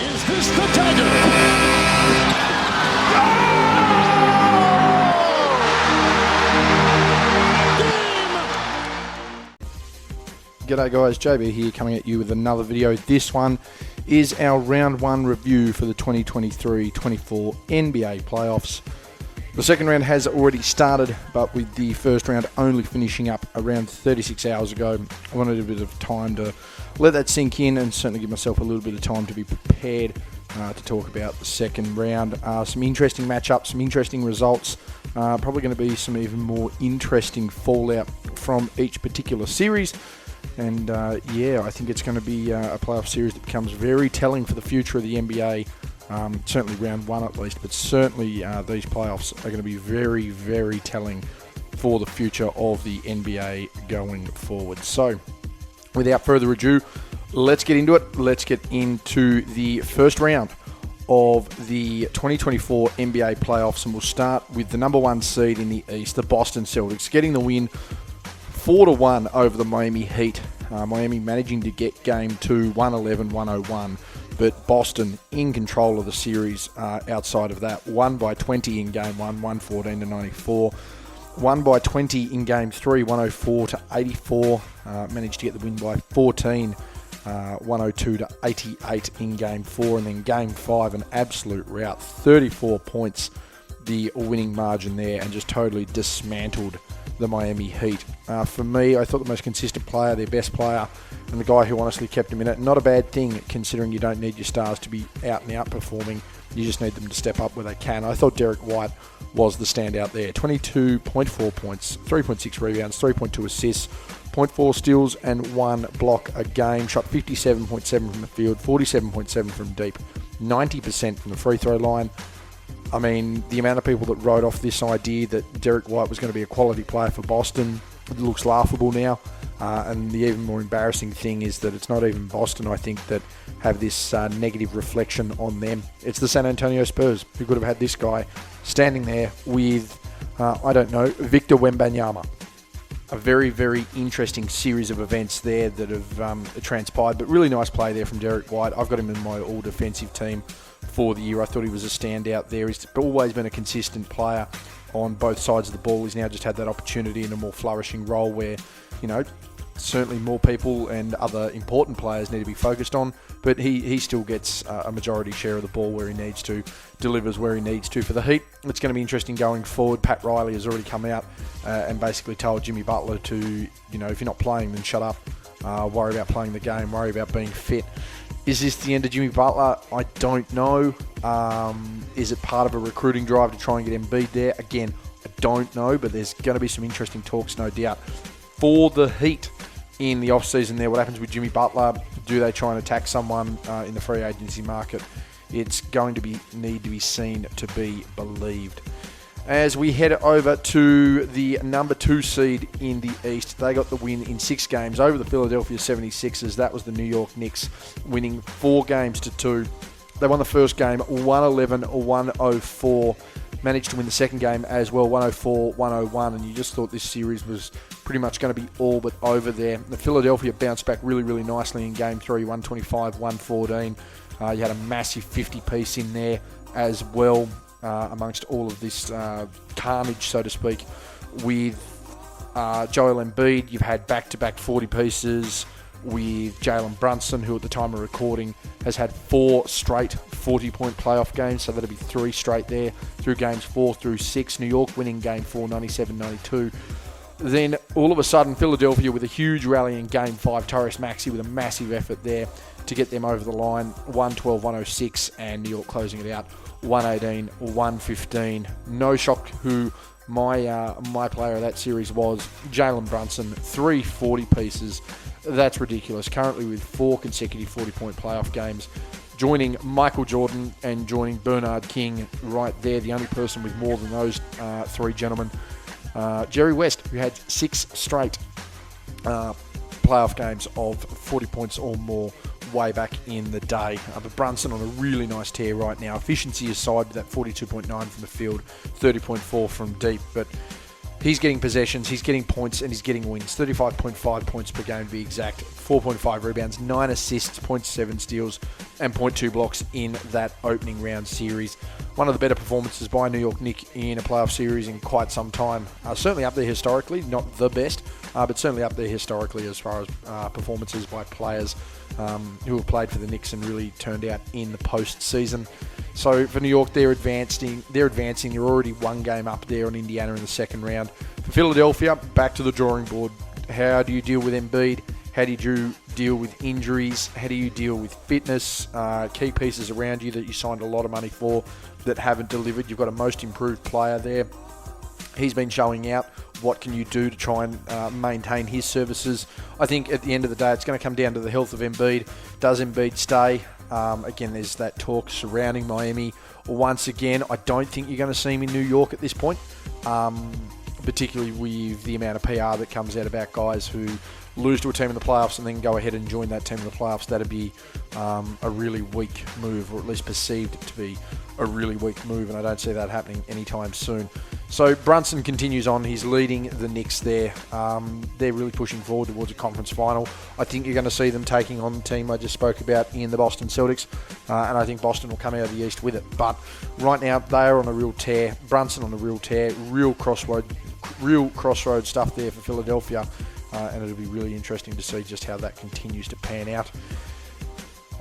Is this the dagger? G'day guys, JB here coming at you with another video. This one is our round one review for the 2023-24 NBA playoffs. The second round has already started, but with the first round only finishing up around 36 hours ago, I wanted a bit of time to let that sink in and certainly give myself a little bit of time to be prepared to talk about the second round. Some interesting matchups, some interesting results, probably going to be some even more interesting fallout from each particular series. And I think it's going to be a playoff series that becomes very telling for the future of the NBA. Certainly round one at least, but certainly these playoffs are going to be very, very telling for the future of the NBA going forward. So, without further ado, let's get into it. Let's get into the first round of the 2024 NBA playoffs, and we'll start with the number one seed in the East, the Boston Celtics, getting the win 4-1 over the Miami Heat. Miami managing to get game 2, 111-101, but Boston in control of the series outside of that. Won by 20 in game 1, 114-94. Won by 20 in game 3, 104-84. Managed to get the win by 14, 102-88 in game 4. And then game 5, an absolute rout, 34 points, the winning margin there, and just totally dismantled the Miami Heat. For me, I thought the most consistent player, their best player, and the guy who honestly kept him in it. Not a bad thing, considering you don't need your stars to be out and out performing. You just need them to step up where they can. I thought Derek White was the standout there. 22.4 points, 3.6 rebounds, 3.2 assists, 0.4 steals, and 1 block a game. Shot 57.7 from the field, 47.7 from deep, 90% from the free throw line. I mean, the amount of people that wrote off this idea that Derek White was going to be a quality player for Boston, it looks laughable now. And the even more embarrassing thing is that it's not even Boston, I think, that have this negative reflection on them. It's the San Antonio Spurs, who could have had this guy standing there with, Victor Wembanyama. A very, very interesting series of events there that have transpired, but really nice play there from Derek White. I've got him in my all-defensive team for the year. I thought he was a standout there. He's always been a consistent player on both sides of the ball. He's now just had that opportunity in a more flourishing role where, certainly more people and other important players need to be focused on, but he still gets a majority share of the ball where he needs to, delivers where he needs to for the Heat. It's going to be interesting going forward. Pat Riley has already come out and basically told Jimmy Butler to, if you're not playing, then shut up. Worry about playing the game. Worry about being fit. Is this the end of Jimmy Butler? I don't know. Is it part of a recruiting drive to try and get Embiid there? Again, I don't know, but there's going to be some interesting talks, no doubt, for the Heat in the offseason there. What happens with Jimmy Butler? Do they try and attack someone in the free agency market? It's going to need to be seen to be believed. As we head over to the number 2 seed in the East, they got the win in 6 games over the Philadelphia 76ers. That was the New York Knicks, winning 4 games to 2. They won the first game 111-104. Managed to win the second game as well, 104-101, and you just thought this series was pretty much going to be all but over there. The Philadelphia bounced back really, really nicely in game 3, 125-114. You had a massive 50-piece in there as well. Amongst all of this carnage, so to speak, with Joel Embiid. You've had back-to-back 40 pieces with Jalen Brunson, who at the time of recording has had 4 straight 40-point playoff games, so that'll be 3 straight there through games 4 through 6. New York winning game 4, 97-92. Then all of a sudden, Philadelphia with a huge rally in game 5, Tyrese Maxey with a massive effort there to get them over the line, 112-106, and New York closing it out 118-115. No shock who my player of that series was. Jalen Brunson, 3 40 pieces. That's ridiculous. Currently with 4 consecutive 40-point playoff games, joining Michael Jordan and joining Bernard King right there, the only person with more than those 3 gentlemen. Jerry West, who had 6 straight playoff games of 40 points or more way back in the day. But Brunson on a really nice tear right now. Efficiency aside with that 42.9 from the field, 30.4 from deep. But He's getting possessions, he's getting points, and he's getting wins. 35.5 points per game to be exact. 4.5 rebounds, 9 assists, 0.7 steals, and 0.2 blocks in that opening round series. One of the better performances by New York Knicks in a playoff series in quite some time. Certainly up there historically, not the best, but certainly up there historically as far as performances by players who have played for the Knicks and really turned out in the postseason. So for New York, they're advancing. They're already one game up there on Indiana in the second round. For Philadelphia, back to the drawing board. How do you deal with Embiid? How do you deal with injuries? How do you deal with fitness? Key pieces around you that you signed a lot of money for that haven't delivered. You've got a most improved player there. He's been showing out. What can you do to try and maintain his services? I think at the end of the day, it's going to come down to the health of Embiid. Does Embiid stay? Again, there's that talk surrounding Miami. Once again, I don't think you're going to see him in New York at this point, particularly with the amount of PR that comes out about guys who lose to a team in the playoffs and then go ahead and join that team in the playoffs. That'd be a really weak move, or at least perceived to be a really weak move, and I don't see that happening anytime soon. So Brunson continues on. He's leading the Knicks there. They're really pushing forward towards a conference final. I think you're going to see them taking on the team I just spoke about in the Boston Celtics, and I think Boston will come out of the East with it. But right now, they are on a real tear. Brunson on a real tear. Real crossroad stuff there for Philadelphia, and it'll be really interesting to see just how that continues to pan out.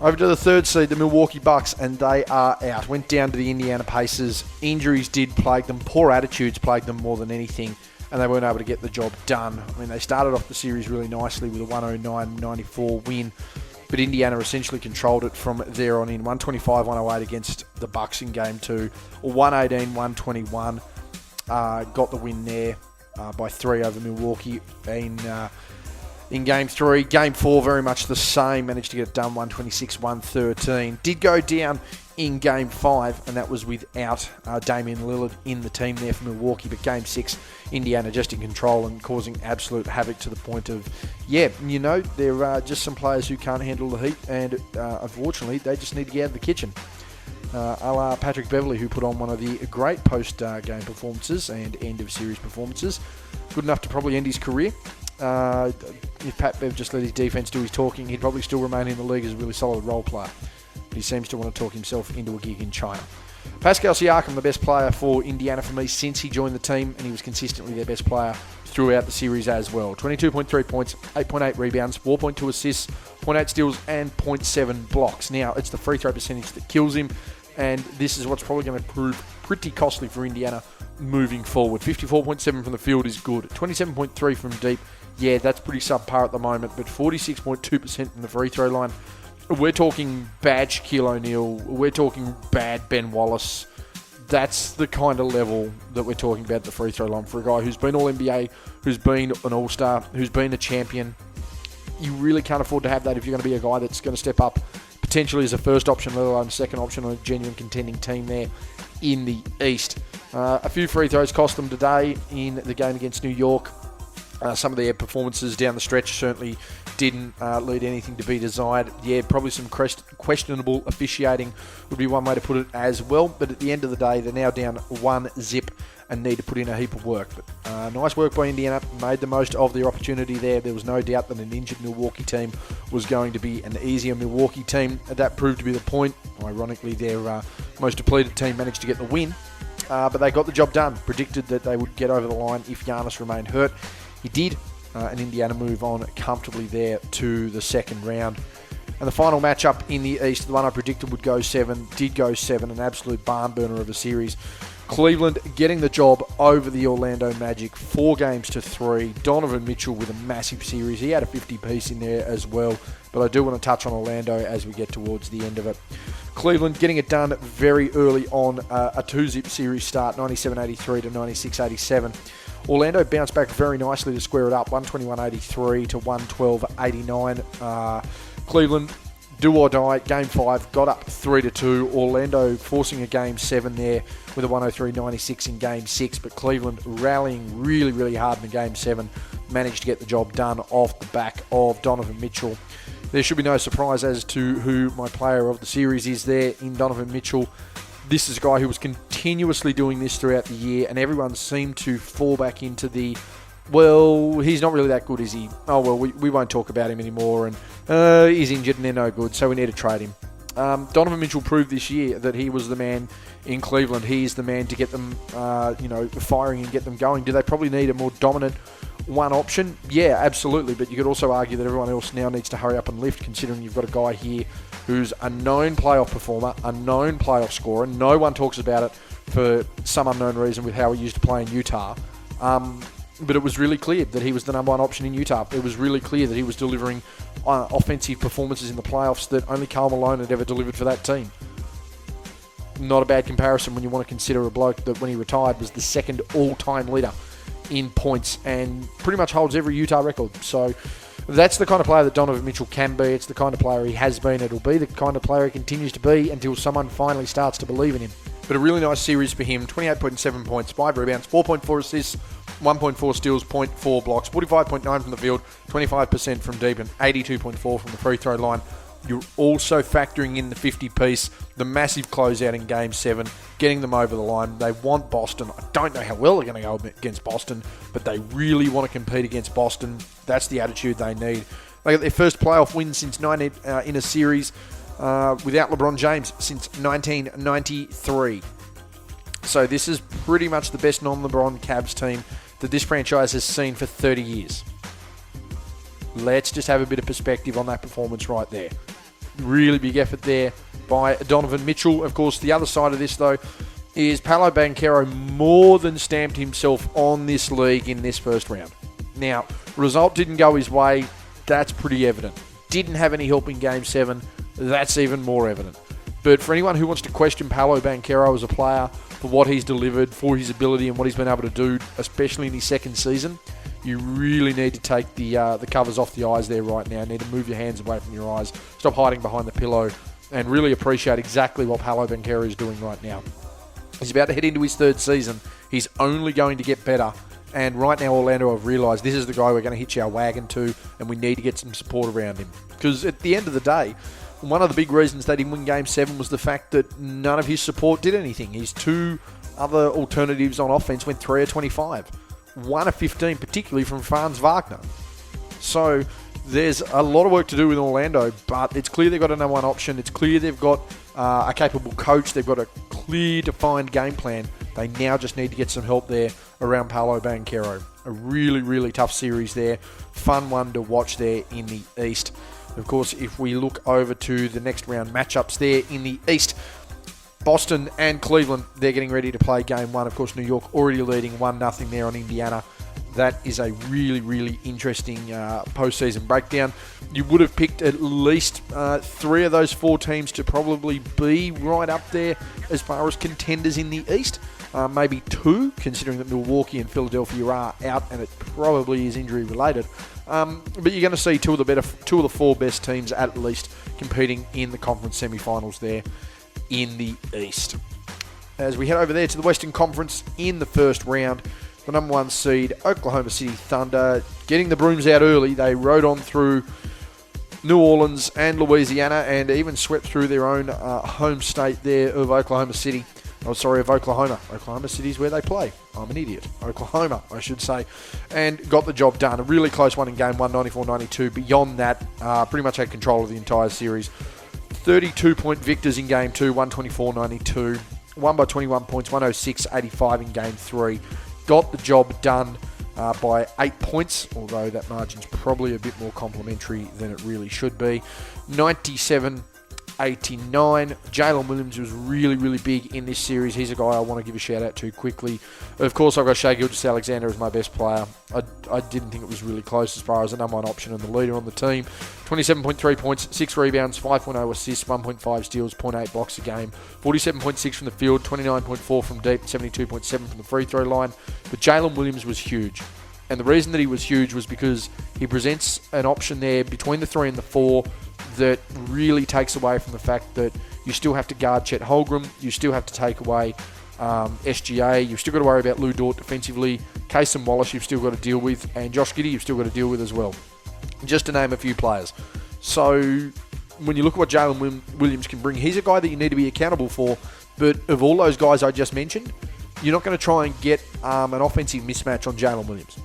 Over to the third seed, the Milwaukee Bucks, and they are out. Went down to the Indiana Pacers. Injuries did plague them. Poor attitudes plagued them more than anything, and they weren't able to get the job done. I mean, they started off the series really nicely with a 109-94 win, but Indiana essentially controlled it from there on in. 125-108 against the Bucks in Game 2. 118-121 got the win there by 3 over Milwaukee in Game 3. Game 4, very much the same. Managed to get it done, 126-113. Did go down in Game 5, and that was without Damian Lillard in the team there for Milwaukee. But Game 6, Indiana just in control and causing absolute havoc to the point of, there are just some players who can't handle the heat, and unfortunately, they just need to get out of the kitchen. A la Patrick Beverley, who put on one of the great post-game performances and end-of-series performances. Good enough to probably end his career. If Pat Bev just let his defence do his talking, he'd probably still remain in the league as a really solid role player. But he seems to want to talk himself into a gig in China. Pascal Siakam, the best player for Indiana for me since he joined the team, and he was consistently their best player throughout the series as well. 22.3 points, 8.8 rebounds, 4.2 assists, 0.8 steals, and 0.7 blocks. Now, it's the free throw percentage that kills him, and this is what's probably going to prove pretty costly for Indiana moving forward. 54.7 from the field is good. 27.3 from deep. Yeah, that's pretty subpar at the moment, but 46.2% from the free throw line. We're talking bad Shaquille O'Neal. We're talking bad Ben Wallace. That's the kind of level that we're talking about at the free throw line for a guy who's been All-NBA, who's been an All-Star, who's been a champion. You really can't afford to have that if you're going to be a guy that's going to step up potentially as a first option, let alone second option on a genuine contending team there in the East. A few free throws cost them today in the game against New York. Some of their performances down the stretch certainly didn't lead anything to be desired. Yeah, probably some questionable officiating would be one way to put it as well. But at the end of the day, they're now down 1-0 and need to put in a heap of work. But nice work by Indiana. Made the most of their opportunity there. There was no doubt that an injured Milwaukee team was going to be an easier Milwaukee team. That proved to be the point. Ironically, their most depleted team managed to get the win. But they got the job done. Predicted that they would get over the line if Giannis remained hurt. He did, and Indiana move on comfortably there to the second round. And the final matchup in the East, the one I predicted would go 7, did go 7, an absolute barn burner of a series. Cleveland getting the job over the Orlando Magic, 4-3. Donovan Mitchell with a massive series. He had a 50-piece in there as well, but I do want to touch on Orlando as we get towards the end of it. Cleveland getting it done very early on, a 2-zip series start, 97-83 to 96-87. Orlando bounced back very nicely to square it up, 121-83 to 112-89. Cleveland, do or die, Game 5, got up 3-2. Orlando forcing a Game 7 there with a 103-96 in Game 6, but Cleveland rallying really, really hard in Game 7, managed to get the job done off the back of Donovan Mitchell. There should be no surprise as to who my player of the series is there in Donovan Mitchell. this is a guy who was continuously doing this throughout the year, and everyone seemed to fall back into the, well, he's not really that good, is he? Oh, well, we won't talk about him anymore, and he's injured and they're no good, so we need to trade him. Donovan Mitchell proved this year that he was the man in Cleveland. He's the man to get them, firing and get them going. Do they probably need a more dominant one option? Yeah, absolutely. But you could also argue that everyone else now needs to hurry up and lift, considering you've got a guy here who's a known playoff performer, a known playoff scorer. No one talks about it for some unknown reason with how he used to play in Utah. But it was really clear that he was the number one option in Utah. It was really clear that he was delivering offensive performances in the playoffs that only Karl Malone had ever delivered for that team. Not a bad comparison when you want to consider a bloke that when he retired was the second all-time leader in points and pretty much holds every Utah record. So that's the kind of player that Donovan Mitchell can be. It's the kind of player he has been. It'll be the kind of player he continues to be until someone finally starts to believe in him. But a really nice series for him. 28.7 points, 5 rebounds, 4.4 assists, 1.4 steals, 0.4 blocks, 45.9 from the field, 25% from deep, and 82.4 from the free throw line. You're also factoring in the 50-piece, the massive closeout in Game 7, getting them over the line. They want Boston. I don't know how well they're going to go against Boston, but they really want to compete against Boston. That's the attitude they need. They got their first playoff win since in a series without LeBron James since 1993. So this is pretty much the best non-LeBron Cavs team that this franchise has seen for 30 years. Let's just have a bit of perspective on that performance right there. Really big effort there by Donovan Mitchell. Of course, the other side of this, though, is Paolo Banchero more than stamped himself on this league in this first round. Now, result didn't go his way. That's pretty evident. Didn't have any help in Game 7. That's even more evident. But for anyone who wants to question Paolo Banchero as a player for what he's delivered, for his ability and what he's been able to do, especially in his second season, you really need to take the covers off the eyes there right now. You need to move your hands away from your eyes. Stop hiding behind the pillow and really appreciate exactly what Paolo Banchero is doing right now. He's about to head into his third season. He's only going to get better. And right now, Orlando have realised this is the guy we're going to hitch our wagon to, and we need to get some support around him. Because at the end of the day, one of the big reasons they didn't win Game 7 was the fact that none of his support did anything. His two other alternatives on offense went 3 of 25. 1 of 15, particularly from Franz Wagner. So there's a lot of work to do with Orlando, but it's clear they've got a number one option. It's clear they've got a capable coach. They've got a clear, defined game plan. They now just need to get some help there around Paolo Banchero. A really, really tough series there. Fun one to watch there in the East. Of course, if we look over to the next round matchups there in the East, Boston and Cleveland, they're getting ready to play Game 1. Of course, New York already leading 1-0 there on Indiana. That is a really, really interesting postseason breakdown. You would have picked at least 3 of those 4 teams to probably be right up there as far as contenders in the East. Maybe 2, considering that Milwaukee and Philadelphia are out, and it probably is injury related. But you're going to see 2 of the 4 best teams at least competing in the conference semi-finals there in the East. As we head over there to the Western Conference in the first round, the number 1 seed, Oklahoma City Thunder, getting the brooms out early. They rode on through New Orleans and Louisiana and even swept through their own home state there of Oklahoma City. Of Oklahoma. Oklahoma City is where they play. I'm an idiot. Oklahoma, I should say. And got the job done. A really close one in Game 1, 94-92. Beyond that, pretty much had control of the entire series. 32-point victors in Game 2, 124-92. Won by 21 points, 106-85 in Game 3. Got the job done by 8 points, although that margin's probably a bit more complimentary than it really should be. 97-89. Jalen Williams was really, really big in this series. He's a guy I want to give a shout out to quickly. Of course, I've got Shai Gilgeous-Alexander as my best player. I didn't think it was really close as far as the number 1 option and the leader on the team. 27.3 points, 6 rebounds, 5.0 assists, 1.5 steals, 0.8 blocks a game. 47.6 from the field, 29.4 from deep, 72.7 from the free throw line. But Jalen Williams was huge. And the reason that he was huge was because he presents an option there between the 3 and the 4 that really takes away from the fact that you still have to guard Chet Holmgren, you still have to take away SGA, you've still got to worry about Lou Dort defensively, Casey Wallace you've still got to deal with, and Josh Giddey you've still got to deal with as well, just to name a few players. So when you look at what Jalen Williams can bring, he's a guy that you need to be accountable for But of all those guys I just mentioned, you're not going to try and get an offensive mismatch on Jalen Williams.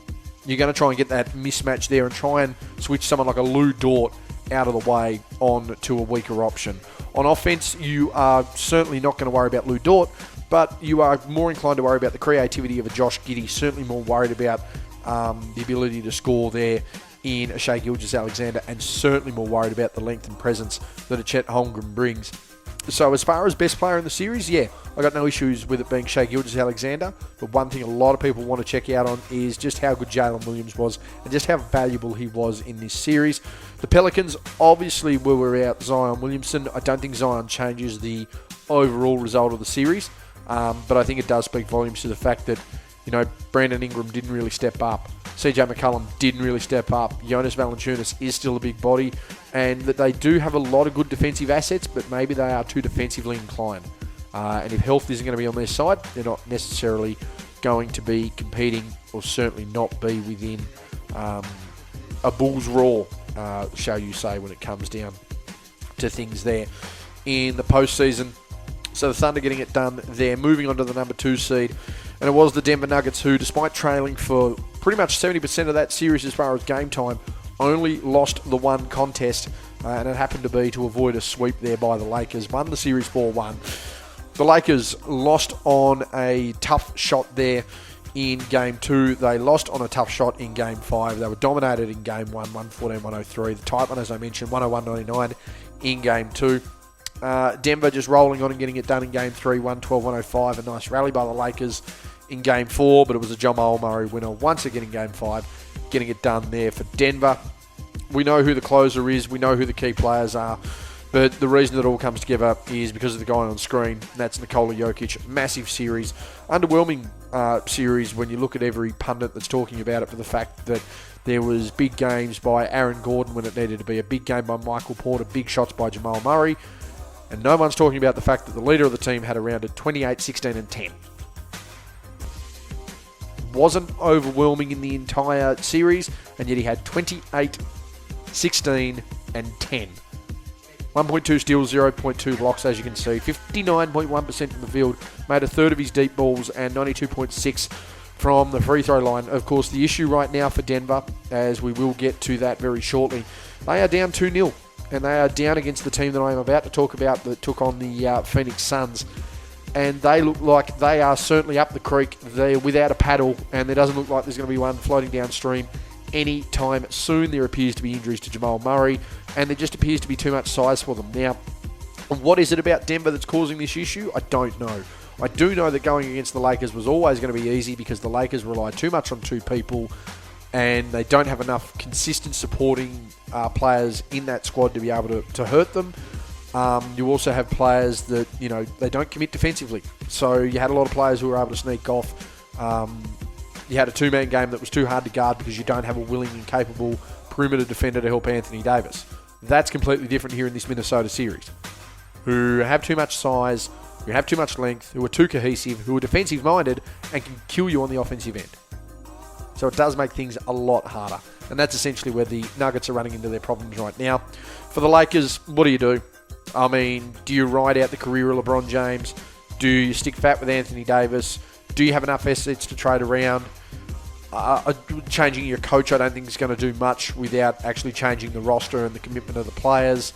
You're going to try and get that mismatch there and try and switch someone like a Lou Dort out of the way on to a weaker option. On offense, you are certainly not going to worry about Lou Dort, but you are more inclined to worry about the creativity of a Josh Giddey, certainly more worried about the ability to score there in a Shai Gilgeous-Alexander, and certainly more worried about the length and presence that a Chet Holmgren brings. So as far as best player in the series, yeah, I got no issues with it being Shai Gilgeous-Alexander, but one thing a lot of people want to check out on is just how good Jalen Williams was and just how valuable he was in this series. The Pelicans obviously were without Zion Williamson. I don't think Zion changes the overall result of the series, but I think it does speak volumes to the fact that, Brandon Ingram didn't really step up. CJ McCollum didn't really step up. Jonas Valanciunas is still a big body, and that they do have a lot of good defensive assets, but maybe they are too defensively inclined. And if health isn't going to be on their side, they're not necessarily going to be competing, or certainly not be within a Bulls roar, shall you say, when it comes down to things there in the postseason. So the Thunder getting it done there, moving on to the number 2 seed. And it was the Denver Nuggets who, despite trailing for pretty much 70% of that series as far as game time, only lost the one contest, and it happened to be to avoid a sweep there by the Lakers. Won the series 4-1. The Lakers lost on a tough shot there in Game 2. They lost on a tough shot in Game 5. They were dominated in Game 1, 114-103. The tight one, as I mentioned, 101-99 in Game 2. Denver just rolling on and getting it done in Game 3, 112-105. A nice rally by the Lakers in Game 4, but it was a Jamal Murray winner once again in Game 5, getting it done there for Denver. We know who the closer is. We know who the key players are. But the reason it all comes together is because of the guy on screen, and that's Nikola Jokic. Massive series. Underwhelming series when you look at every pundit that's talking about it, for the fact that there was big games by Aaron Gordon when it needed to be, a big game by Michael Porter, big shots by Jamal Murray. And no one's talking about the fact that the leader of the team had around 28, 16 and 10. Wasn't overwhelming in the entire series, and yet he had 28, 16 and 10. 1.2 steals, 0.2 blocks, as you can see. 59.1% from the field, made a third of his deep balls, and 92.6 from the free throw line. Of course, the issue right now for Denver, as we will get to that very shortly, they are down 2-0. And they are down against the team that I am about to talk about that took on the Phoenix Suns. And they look like they are certainly up the creek. They're without a paddle, and there doesn't look like there's going to be one floating downstream any time soon. There appears to be injuries to Jamal Murray, and there just appears to be too much size for them. Now, what is it about Denver that's causing this issue? I don't know. I do know that going against the Lakers was always going to be easy because the Lakers rely too much on two people, and they don't have enough consistent supporting players in that squad to be able to hurt them. You also have players that, they don't commit defensively. So you had a lot of players who were able to sneak off. You had a two-man game that was too hard to guard because you don't have a willing and capable perimeter defender to help Anthony Davis. That's completely different here in this Minnesota series, who have too much size, who have too much length, who are too cohesive, who are defensive-minded, and can kill you on the offensive end. So it does make things a lot harder. And that's essentially where the Nuggets are running into their problems right now. For the Lakers, what do? I mean, do you ride out the career of LeBron James? Do you stick fat with Anthony Davis? Do you have enough assets to trade around? Changing your coach, I don't think is going to do much without actually changing the roster and the commitment of the players.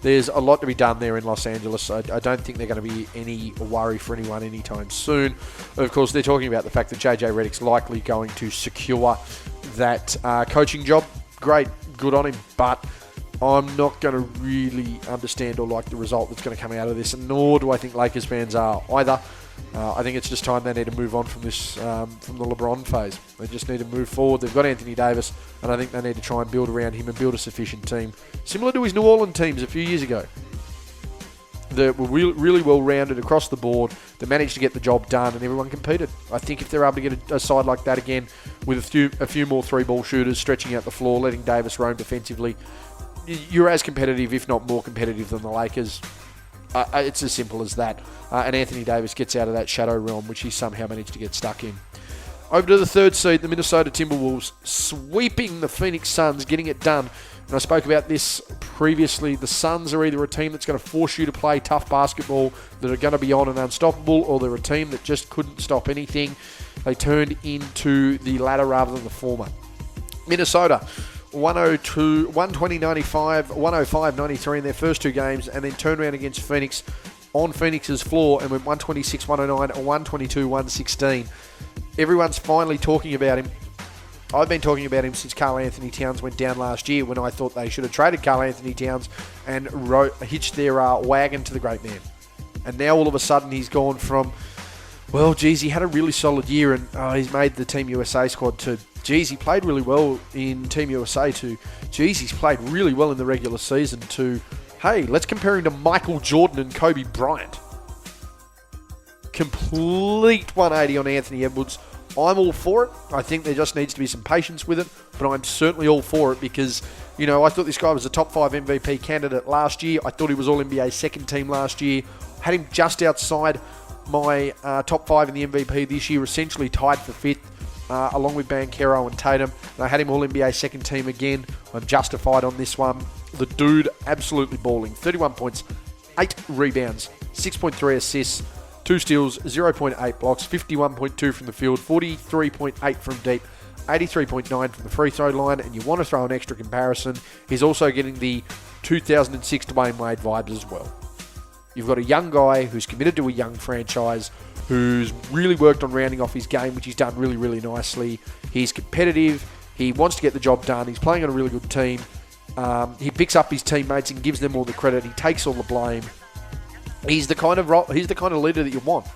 There's a lot to be done there in Los Angeles. I don't think they're going to be any worry for anyone anytime soon. Of course, they're talking about the fact that JJ Redick's likely going to secure that coaching job. Great, good on him, but I'm not going to really understand or like the result that's going to come out of this, and nor do I think Lakers fans are either. I think it's just time they need to move on from this, from the LeBron phase. They just need to move forward. They've got Anthony Davis, and I think they need to try and build around him and build a sufficient team, similar to his New Orleans teams a few years ago, that were really well-rounded across the board, that managed to get the job done, and everyone competed. I think if they're able to get a side like that again, with a few more three-ball shooters, stretching out the floor, letting Davis roam defensively, you're as competitive, if not more competitive, than the Lakers. It's as simple as that. And Anthony Davis gets out of that shadow realm, which he somehow managed to get stuck in. Over to the third seed, the Minnesota Timberwolves, sweeping the Phoenix Suns, getting it done. And I spoke about this previously. The Suns are either a team that's going to force you to play tough basketball, that are going to be on and unstoppable, or they're a team that just couldn't stop anything. They turned into the latter rather than the former. Minnesota, 120-95, 105-93 in their first two games, and then turned around against Phoenix on Phoenix's floor and went 126-109 or 122-116. Everyone's finally talking about him. I've been talking about him since Karl Anthony Towns went down last year, when I thought they should have traded Karl Anthony Towns and hitched their wagon to the great man. And now all of a sudden he's gone from, well, geez, he had a really solid year and he's made the Team USA squad, to, geez, he played really well in Team USA, to, geez, he's played really well in the regular season, to, hey, let's compare him to Michael Jordan and Kobe Bryant. Complete 180 on Anthony Edwards. I'm all for it. I think there just needs to be some patience with it, but I'm certainly all for it because, you know, I thought this guy was a top 5 MVP candidate last year. I thought he was All-NBA second team last year. Had him just outside my top 5 in the MVP this year, essentially tied for 5th, along with Banchero and Tatum. And I had him All-NBA second team again. I'm justified on this one. The dude absolutely balling. 31 points, 8 rebounds, 6.3 assists, 2 steals, 0.8 blocks, 51.2 from the field, 43.8 from deep, 83.9 from the free throw line. And you want to throw an extra comparison, he's also getting the 2006 Dwayne Wade vibes as well. You've got a young guy who's committed to a young franchise, who's really worked on rounding off his game, which he's done really, really nicely. He's competitive. He wants to get the job done. He's playing on a really good team. He picks up his teammates and gives them all the credit. He takes all the blame. He's the kind of leader that you want.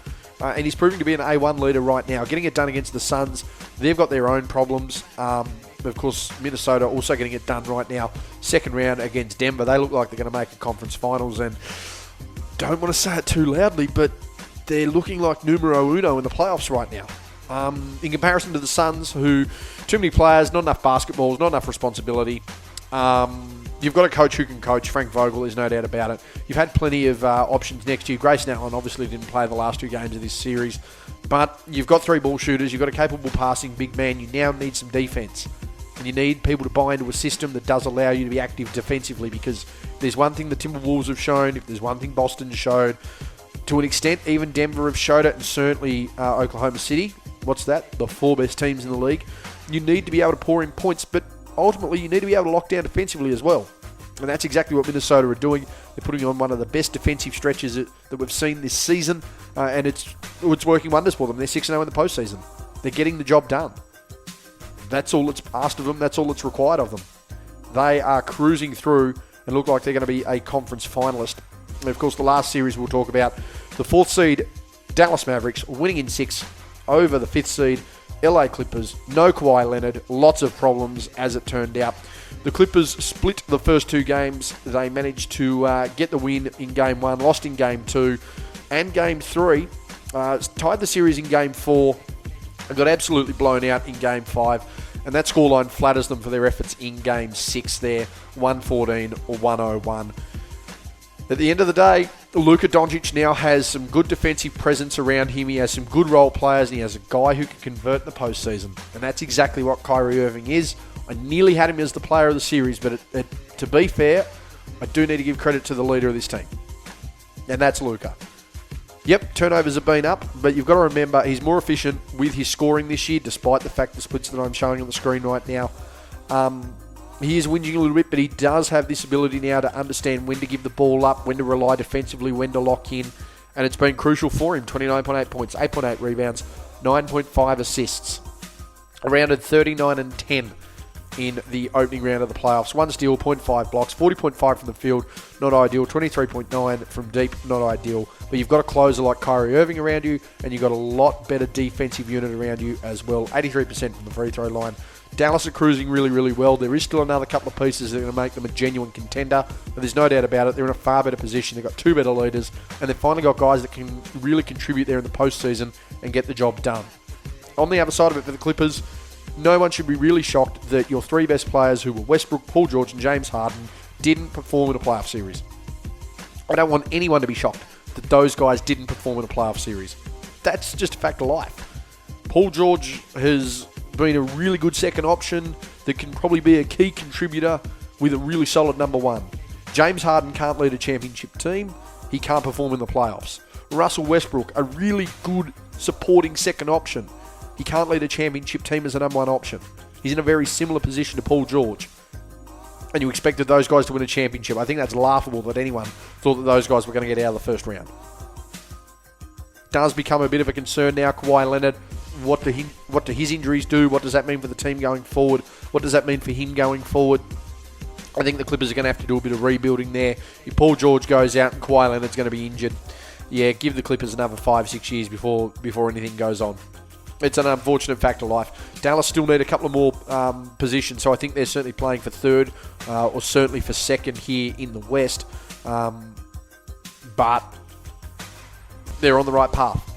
And he's proving to be an A1 leader right now. Getting it done against the Suns. They've got their own problems. Of course, Minnesota also getting it done right now. Second round against Denver. They look like they're going to make a conference finals. And don't want to say it too loudly, but they're looking like numero uno in the playoffs right now. In comparison to the Suns, who, too many players, not enough basketballs, not enough responsibility. You've got a coach who can coach. Frank Vogel, there's no doubt about it. You've had plenty of options next year. Grayson Allen obviously didn't play the last 2 games of this series. But you've got 3 ball shooters. You've got a capable passing big man. You now need some defense. And you need people to buy into a system that does allow you to be active defensively, because if there's one thing the Timberwolves have shown, if there's one thing Boston showed, to an extent even Denver have showed it, and certainly Oklahoma City, what's that? The 4 best teams in the league. You need to be able to pour in points, but ultimately you need to be able to lock down defensively as well. And that's exactly what Minnesota are doing. They're putting on one of the best defensive stretches that we've seen this season, and it's working wonders for them. They're 6-0 in the postseason. They're getting the job done. That's all that's asked of them. That's all that's required of them. They are cruising through and look like they're going to be a conference finalist. And of course, the last series we'll talk about, the 4th seed Dallas Mavericks winning in 6 over the 5th seed LA Clippers. No Kawhi Leonard. Lots of problems as it turned out. The Clippers split the first 2 games. They managed to get the win in Game 1, lost in Game 2 and Game 3. Tied the series in Game 4 and got absolutely blown out in Game 5. And that scoreline flatters them for their efforts in Game 6 there, 114 or 101. At the end of the day, Luka Doncic now has some good defensive presence around him. He has some good role players, and he has a guy who can convert in the postseason. And that's exactly what Kyrie Irving is. I nearly had him as the player of the series, but to be fair, I do need to give credit to the leader of this team. And that's Luka. Yep, turnovers have been up, but you've got to remember he's more efficient with his scoring this year, despite the fact the splits that I'm showing on the screen right now. He is whinging a little bit, but he does have this ability now to understand when to give the ball up, when to rely defensively, when to lock in, and it's been crucial for him. 29.8 points, 8.8 rebounds, 9.5 assists. Rounded 39 and 10 in the opening round of the playoffs. 1 steal, 0.5 blocks, 40.5 from the field, not ideal. 23.9 from deep, not ideal. But you've got a closer like Kyrie Irving around you, and you've got a lot better defensive unit around you as well. 83% from the free throw line. Dallas are cruising really, really well. There is still another couple of pieces that are going to make them a genuine contender, but there's no doubt about it. They're in a far better position. They've got 2 better leaders, and they've finally got guys that can really contribute there in the postseason and get the job done. On the other side of it for the Clippers, no one should be really shocked that your 3 best players, who were Westbrook, Paul George and James Harden, didn't perform in a playoff series. I don't want anyone to be shocked that those guys didn't perform in a playoff series. That's just a fact of life. Paul George has been a really good second option that can probably be a key contributor with a really solid number one. James Harden can't lead a championship team. He can't perform in the playoffs. Russell Westbrook, a really good supporting second option. He can't lead a championship team as a number one option. He's in a very similar position to Paul George. And you expected those guys to win a championship. I think that's laughable that anyone thought that those guys were going to get out of the first round. Does become a bit of a concern now, Kawhi Leonard. What do his injuries do? What does that mean for the team going forward? What does that mean for him going forward? I think the Clippers are going to have to do a bit of rebuilding there. If Paul George goes out and Kawhi Leonard's going to be injured, yeah, give the Clippers another 5-6 years before anything goes on. It's an unfortunate fact of life. Dallas still need a couple of more positions, so I think they're certainly playing for third or certainly for second here in the West. But they're on the right path.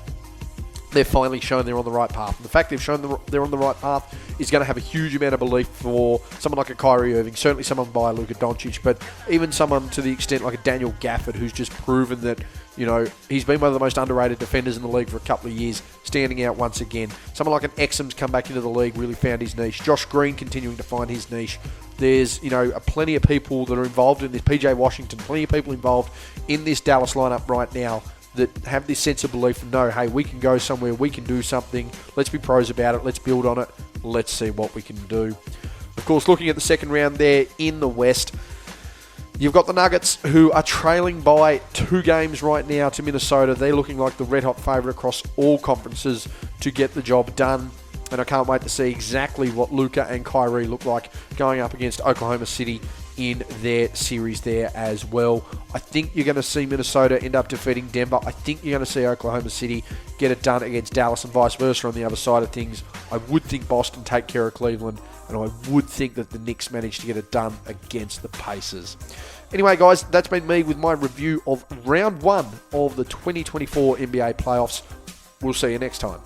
They've finally shown they're on the right path. And the fact they've shown they're on the right path is going to have a huge amount of belief for someone like a Kyrie Irving, certainly someone by Luka Doncic, but even someone to the extent like a Daniel Gafford, who's just proven that, you know, he's been one of the most underrated defenders in the league for a couple of years, standing out once again. Someone like an Exum's come back into the league, really found his niche. Josh Green continuing to find his niche. There's, you know, plenty of people that are involved in this. PJ Washington, plenty of people involved in this Dallas lineup right now that have this sense of belief and know, hey, we can go somewhere, we can do something, let's be pros about it, let's build on it, let's see what we can do. Of course, looking at the second round there in the West, you've got the Nuggets, who are trailing by 2 games right now to Minnesota. They're looking like the red-hot favourite across all conferences to get the job done. And I can't wait to see exactly what Luka and Kyrie look like going up against Oklahoma City in their series there as well. I think you're going to see Minnesota end up defeating Denver. I think you're going to see Oklahoma City get it done against Dallas and vice versa on the other side of things. I would think Boston take care of Cleveland, and I would think that the Knicks manage to get it done against the Pacers. Anyway, guys, that's been me with my review of round 1 of the 2024 NBA playoffs. We'll see you next time.